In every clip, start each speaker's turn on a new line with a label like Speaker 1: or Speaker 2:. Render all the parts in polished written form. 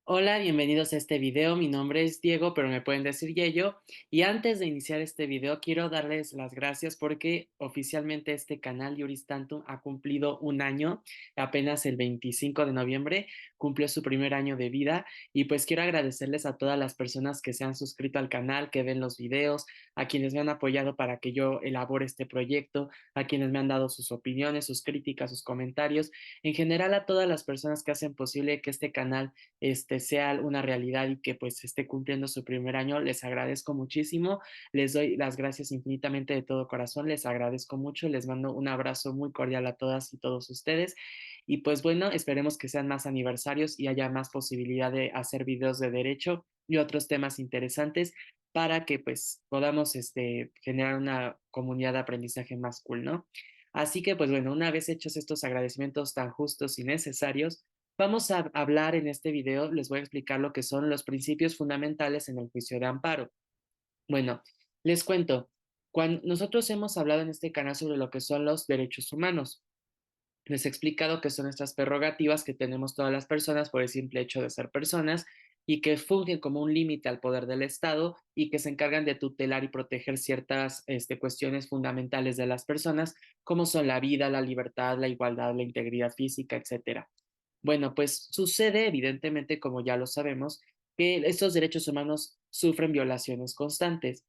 Speaker 1: Hola, bienvenidos a este video. Mi nombre es Diego, pero me pueden decir Yello. Y antes de iniciar este video, quiero darles las gracias porque oficialmente este canal Juris Tantum ha cumplido un año. Apenas el 25 de noviembre cumplió su primer año de vida. Y pues quiero agradecerles a todas las personas que se han suscrito al canal, que ven los videos, a quienes me han apoyado para que yo elabore este proyecto, a quienes me han dado sus opiniones, sus críticas, sus comentarios. En general, a todas las personas que hacen posible que este canal sea una realidad y que pues esté cumpliendo su primer año. Les agradezco muchísimo, les doy las gracias infinitamente de todo corazón, les agradezco mucho, les mando un abrazo muy cordial a todas y todos ustedes. Y pues bueno, esperemos que sean más aniversarios y haya más posibilidad de hacer videos de derecho y otros temas interesantes para que pues podamos generar una comunidad de aprendizaje más cool, ¿no? Así que pues bueno, una vez hechos estos agradecimientos tan justos y necesarios, vamos a hablar en este video, les voy a explicar lo que son los principios fundamentales en el juicio de amparo. Bueno, les cuento, cuando nosotros hemos hablado en este canal sobre lo que son los derechos humanos, les he explicado que son estas prerrogativas que tenemos todas las personas por el simple hecho de ser personas y que fungen como un límite al poder del Estado y que se encargan de tutelar y proteger ciertas cuestiones fundamentales de las personas, como son la vida, la libertad, la igualdad, la integridad física, etcétera. Bueno, pues sucede evidentemente, como ya lo sabemos, que estos derechos humanos sufren violaciones constantes.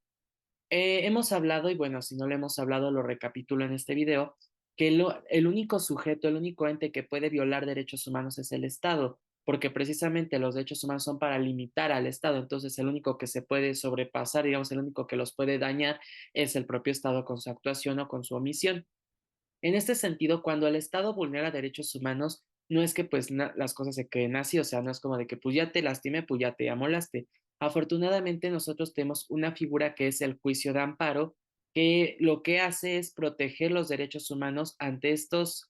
Speaker 1: Hemos hablado, y bueno, si no lo hemos hablado, lo recapitulo en este video, que el único sujeto, el único ente que puede violar derechos humanos es el Estado, porque precisamente los derechos humanos son para limitar al Estado, entonces el único que se puede sobrepasar, digamos, el único que los puede dañar es el propio Estado con su actuación o con su omisión. En este sentido, cuando el Estado vulnera derechos humanos, no es que pues las cosas se queden así, o sea, no es como de que pues ya te lastimé, pues ya te amolaste. Afortunadamente nosotros tenemos una figura que es el juicio de amparo, que lo que hace es proteger los derechos humanos ante estas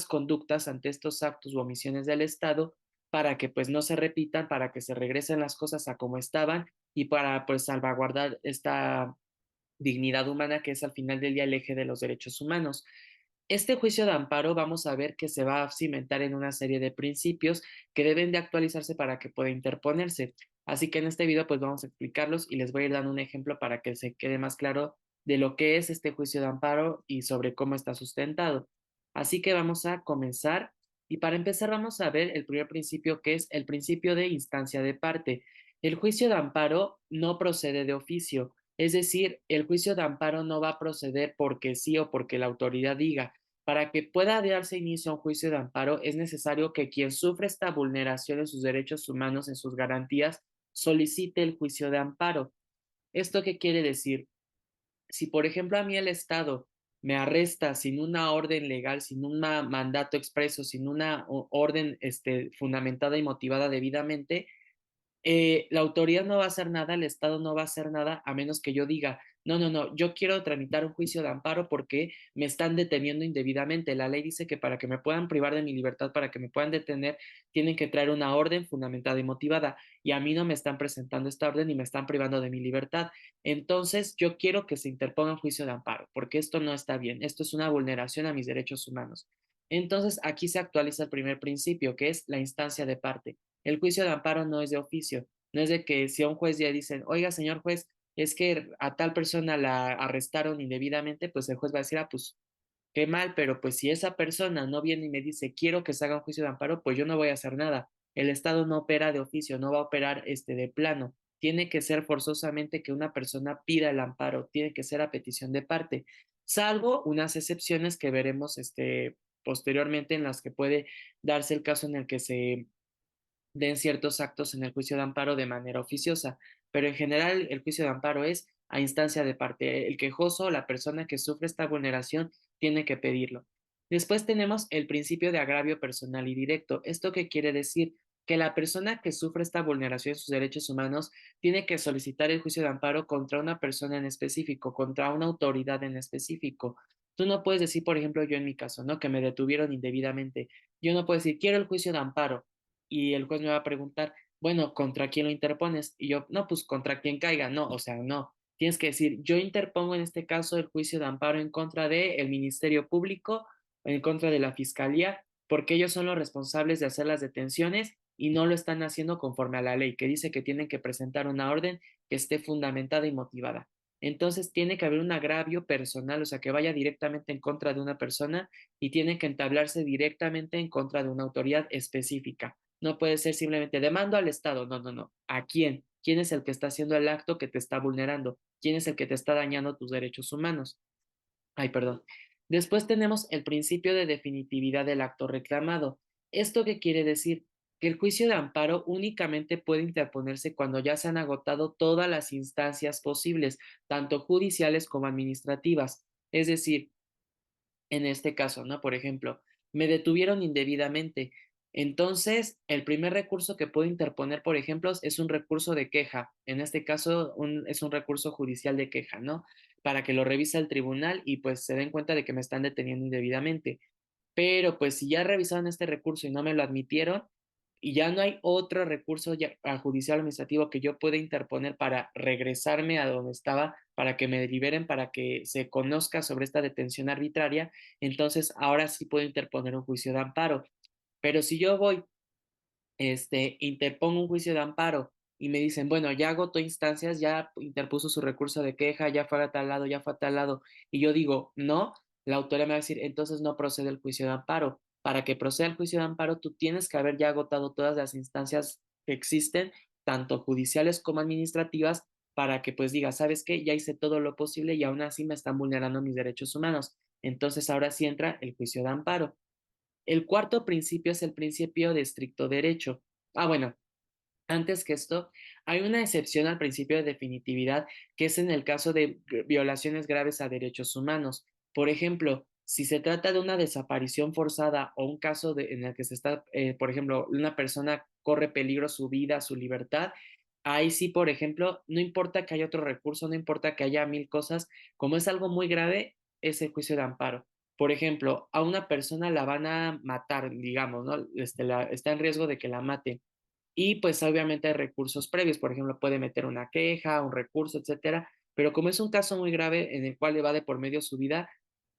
Speaker 1: conductas, ante estos actos u omisiones del Estado, para que pues no se repitan, para que se regresen las cosas a como estaban y para pues salvaguardar esta dignidad humana, que es al final del día el eje de los derechos humanos. Este juicio de amparo vamos a ver que se va a cimentar en una serie de principios que deben de actualizarse para que pueda interponerse. Así que en este video pues vamos a explicarlos y les voy a ir dando un ejemplo para que se quede más claro de lo que es este juicio de amparo y sobre cómo está sustentado. Así que vamos a comenzar y para empezar vamos a ver el primer principio, que es el principio de instancia de parte. El juicio de amparo no procede de oficio, es decir, el juicio de amparo no va a proceder porque sí o porque la autoridad diga. Para que pueda darse inicio a un juicio de amparo, es necesario que quien sufre esta vulneración de sus derechos humanos, en sus garantías, solicite el juicio de amparo. ¿Esto qué quiere decir? Si, por ejemplo, a mí el Estado me arresta sin una orden legal, sin un mandato expreso, sin una orden fundamentada y motivada debidamente, la autoridad no va a hacer nada, el Estado no va a hacer nada a menos que yo diga, no, no, no, yo quiero tramitar un juicio de amparo porque me están deteniendo indebidamente. La ley dice que para que me puedan privar de mi libertad, para que me puedan detener, tienen que traer una orden fundamentada y motivada y a mí no me están presentando esta orden y me están privando de mi libertad. Entonces, yo quiero que se interponga un juicio de amparo porque esto no está bien, esto es una vulneración a mis derechos humanos. Entonces, aquí se actualiza el primer principio, que es la instancia de parte. El juicio de amparo no es de oficio, no es de que si a un juez ya dicen, oiga, señor juez, es que a tal persona la arrestaron indebidamente, pues el juez va a decir, ah, pues qué mal, pero pues si esa persona no viene y me dice, quiero que se haga un juicio de amparo, pues yo no voy a hacer nada. El Estado no opera de oficio, no va a operar de plano. Tiene que ser forzosamente que una persona pida el amparo, tiene que ser a petición de parte, salvo unas excepciones que veremos posteriormente en las que puede darse el caso en el que se den ciertos actos en el juicio de amparo de manera oficiosa, pero en general el juicio de amparo es a instancia de parte. El quejoso o la persona que sufre esta vulneración tiene que pedirlo. Después tenemos el principio de agravio personal y directo. ¿Esto qué quiere decir? Que la persona que sufre esta vulneración de sus derechos humanos tiene que solicitar el juicio de amparo contra una persona en específico, contra una autoridad en específico. Tú no puedes decir, por ejemplo, yo en mi caso, ¿no? Que me detuvieron indebidamente. Yo no puedo decir, quiero el juicio de amparo y el juez me va a preguntar, bueno, ¿contra quién lo interpones? Y yo, no, pues contra quien caiga, no, o sea, no. Tienes que decir, yo interpongo en este caso el juicio de amparo en contra del Ministerio Público, en contra de la Fiscalía, porque ellos son los responsables de hacer las detenciones y no lo están haciendo conforme a la ley, que dice que tienen que presentar una orden que esté fundamentada y motivada. Entonces tiene que haber un agravio personal, o sea, que vaya directamente en contra de una persona y tiene que entablarse directamente en contra de una autoridad específica. No puede ser simplemente demando al Estado. No, no, no. ¿A quién? ¿Quién es el que está haciendo el acto que te está vulnerando? ¿Quién es el que te está dañando tus derechos humanos? Ay, perdón. Después tenemos el principio de definitividad del acto reclamado. ¿Esto qué quiere decir? Que el juicio de amparo únicamente puede interponerse cuando ya se han agotado todas las instancias posibles, tanto judiciales como administrativas. Es decir, en este caso, ¿no? Por ejemplo, me detuvieron indebidamente. Entonces, el primer recurso que puedo interponer, por ejemplo, es un recurso de queja. En este caso, es un recurso judicial de queja, ¿no? Para que lo revise el tribunal y pues se den cuenta de que me están deteniendo indebidamente. Pero pues si ya revisaron este recurso y no me lo admitieron, y ya no hay otro recurso judicial administrativo que yo pueda interponer para regresarme a donde estaba, para que me liberen, para que se conozca sobre esta detención arbitraria, entonces ahora sí puedo interponer un juicio de amparo. Pero si yo voy interpongo un juicio de amparo y me dicen, bueno, ya agotó instancias, ya interpuso su recurso de queja, ya fue a tal lado, ya fue a tal lado, y yo digo, no, la autoridad me va a decir, entonces no procede el juicio de amparo. Para que proceda el juicio de amparo, tú tienes que haber ya agotado todas las instancias que existen, tanto judiciales como administrativas, para que pues diga, ¿sabes qué? Ya hice todo lo posible y aún así me están vulnerando mis derechos humanos. Entonces ahora sí entra el juicio de amparo. El cuarto principio es el principio de estricto derecho. Bueno, antes que esto, hay una excepción al principio de definitividad que es en el caso de violaciones graves a derechos humanos. Por ejemplo, si se trata de una desaparición forzada o un caso en el que se está, por ejemplo, una persona corre peligro su vida, su libertad, ahí sí, por ejemplo, no importa que haya otro recurso, no importa que haya mil cosas, como es algo muy grave, es el juicio de amparo. Por ejemplo, a una persona la van a matar, digamos, ¿no? Está en riesgo de que la maten y pues obviamente hay recursos previos, por ejemplo, puede meter una queja, un recurso, etcétera, pero como es un caso muy grave en el cual le va de por medio su vida,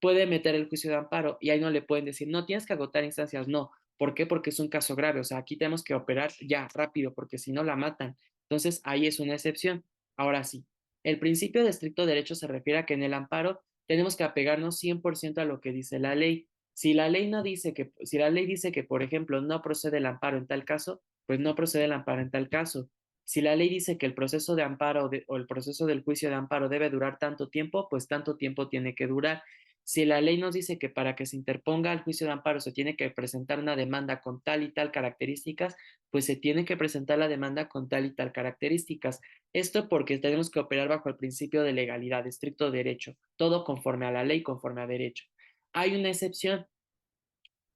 Speaker 1: puede meter el juicio de amparo y ahí no le pueden decir, no, tienes que agotar instancias, no. ¿Por qué? Porque es un caso grave, o sea, aquí tenemos que operar ya rápido, porque si no la matan. Entonces, ahí es una excepción. Ahora sí, el principio de estricto derecho se refiere a que en el amparo tenemos que apegarnos 100% a lo que dice la ley. Si la ley no dice que, si la ley dice que, por ejemplo, no procede el amparo en tal caso, pues no procede el amparo en tal caso. Si la ley dice que el proceso de amparo o el proceso del juicio de amparo debe durar tanto tiempo, pues tanto tiempo tiene que durar. Si la ley nos dice que para que se interponga el juicio de amparo se tiene que presentar una demanda con tal y tal características, pues se tiene que presentar la demanda con tal y tal características. Esto porque tenemos que operar bajo el principio de legalidad, de estricto derecho, todo conforme a la ley, conforme a derecho. Hay una excepción,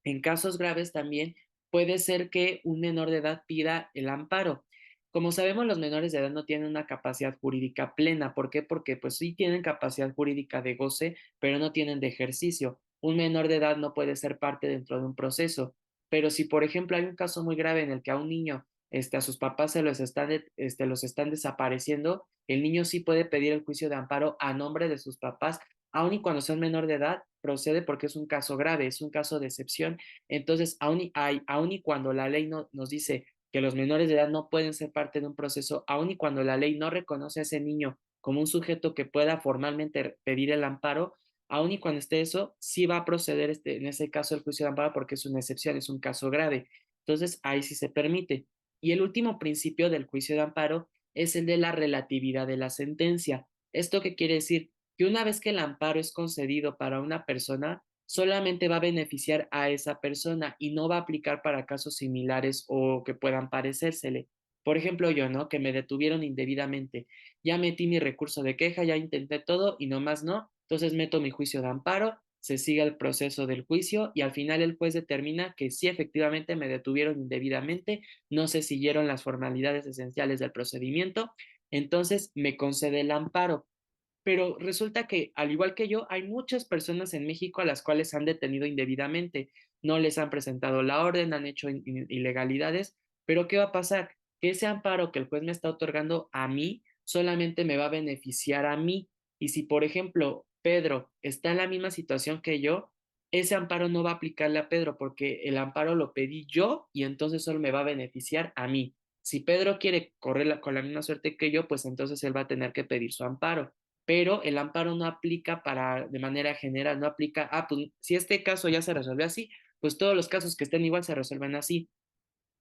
Speaker 1: en casos graves también puede ser que un menor de edad pida el amparo. Como sabemos, los menores de edad no tienen una capacidad jurídica plena. ¿Por qué? Porque pues sí tienen capacidad jurídica de goce, pero no tienen de ejercicio. Un menor de edad no puede ser parte dentro de un proceso. Pero si, por ejemplo, hay un caso muy grave en el que a un niño, a sus papás los están desapareciendo, el niño sí puede pedir el juicio de amparo a nombre de sus papás, aun y cuando sea menor de edad, procede porque es un caso grave, es un caso de excepción. Entonces, aun y cuando la ley no, nos dice que los menores de edad no pueden ser parte de un proceso, aun y cuando la ley no reconoce a ese niño como un sujeto que pueda formalmente pedir el amparo, aun y cuando esté eso, sí va a proceder en ese caso el juicio de amparo porque es una excepción, es un caso grave. Entonces, ahí sí se permite. Y el último principio del juicio de amparo es el de la relatividad de la sentencia. ¿Esto qué quiere decir? Que una vez que el amparo es concedido para una persona, solamente va a beneficiar a esa persona y no va a aplicar para casos similares o que puedan parecérsele. Por ejemplo, yo, ¿no? Que me detuvieron indebidamente. Ya metí mi recurso de queja, ya intenté todo y nomás no. Entonces meto mi juicio de amparo, se sigue el proceso del juicio y al final el juez determina que sí efectivamente me detuvieron indebidamente, no se siguieron las formalidades esenciales del procedimiento, entonces me concede el amparo. Pero resulta que, al igual que yo, hay muchas personas en México a las cuales han detenido indebidamente, no les han presentado la orden, han hecho ilegalidades, pero ¿qué va a pasar? que ese amparo que el juez me está otorgando a mí solamente me va a beneficiar a mí. Y si, por ejemplo, Pedro está en la misma situación que yo, ese amparo no va a aplicarle a Pedro porque el amparo lo pedí yo y entonces solo me va a beneficiar a mí. Si Pedro quiere correr con la misma suerte que yo, pues entonces él va a tener que pedir su amparo. Pero el amparo no aplica de manera general, no aplica, pues si este caso ya se resolvió así, pues todos los casos que estén igual se resuelven así.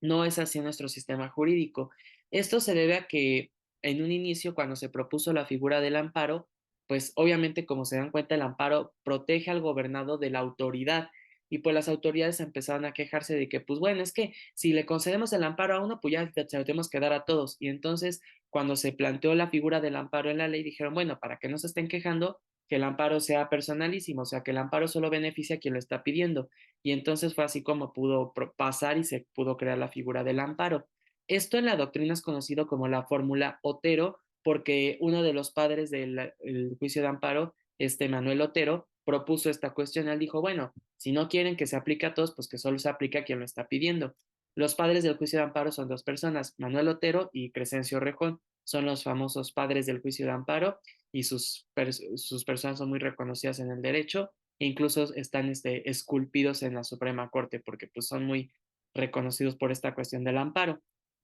Speaker 1: No es así nuestro sistema jurídico. Esto se debe a que en un inicio, cuando se propuso la figura del amparo, pues obviamente, como se dan cuenta, el amparo protege al gobernado de la autoridad y pues las autoridades empezaron a quejarse de que, pues bueno, es que si le concedemos el amparo a uno, pues ya se lo tenemos que dar a todos. Y entonces, cuando se planteó la figura del amparo en la ley, dijeron, bueno, para que no se estén quejando, que el amparo sea personalísimo, o sea, que el amparo solo beneficia a quien lo está pidiendo. Y entonces fue así como pudo pasar y se pudo crear la figura del amparo. Esto en la doctrina es conocido como la fórmula Otero, porque uno de los padres del juicio de amparo, Manuel Otero, propuso esta cuestión. Él dijo, bueno, si no quieren que se aplique a todos, pues que solo se aplique a quien lo está pidiendo. Los padres del juicio de amparo son dos personas, Manuel Otero y Crescencio Rejón. Son los famosos padres del juicio de amparo y sus personas son muy reconocidas en el derecho e incluso están esculpidos en la Suprema Corte porque pues, son muy reconocidos por esta cuestión del amparo.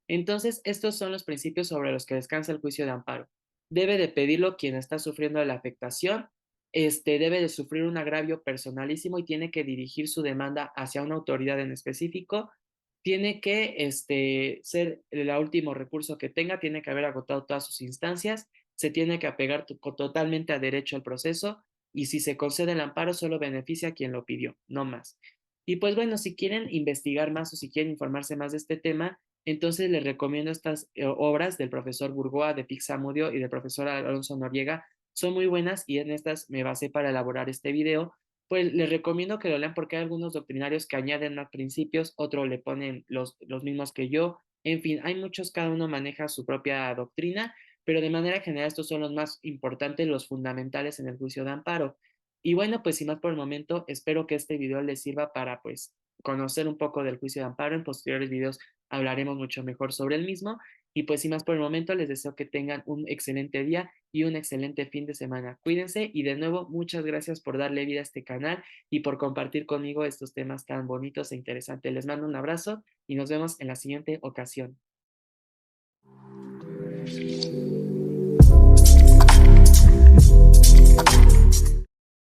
Speaker 1: Entonces, estos son los principios sobre los que descansa el juicio de amparo. Debe de pedirlo quien está sufriendo de la afectación, debe de sufrir un agravio personalísimo y tiene que dirigir su demanda hacia una autoridad en específico, tiene que ser el último recurso que tenga, tiene que haber agotado todas sus instancias, se tiene que apegar totalmente a derecho al proceso y si se concede el amparo solo beneficia a quien lo pidió, no más. Y pues bueno, si quieren investigar más o si quieren informarse más de este tema, entonces les recomiendo estas obras del profesor Burgoa, de Pixamudio y del profesor Alonso Noriega. Son muy buenas y en estas me basé para elaborar este video. Pues les recomiendo que lo lean porque hay algunos doctrinarios que añaden más principios, otros le ponen los mismos que yo. En fin, hay muchos, cada uno maneja su propia doctrina, pero de manera general estos son los más importantes, los fundamentales en el juicio de amparo. Y bueno, pues sin más por el momento, espero que este video les sirva para pues conocer un poco del juicio de amparo. En posteriores videos hablaremos mucho mejor sobre el mismo. Y pues sin más por el momento, les deseo que tengan un excelente día y un excelente fin de semana. Cuídense y de nuevo, muchas gracias por darle vida a este canal y por compartir conmigo estos temas tan bonitos e interesantes. Les mando un abrazo y nos vemos en la siguiente ocasión.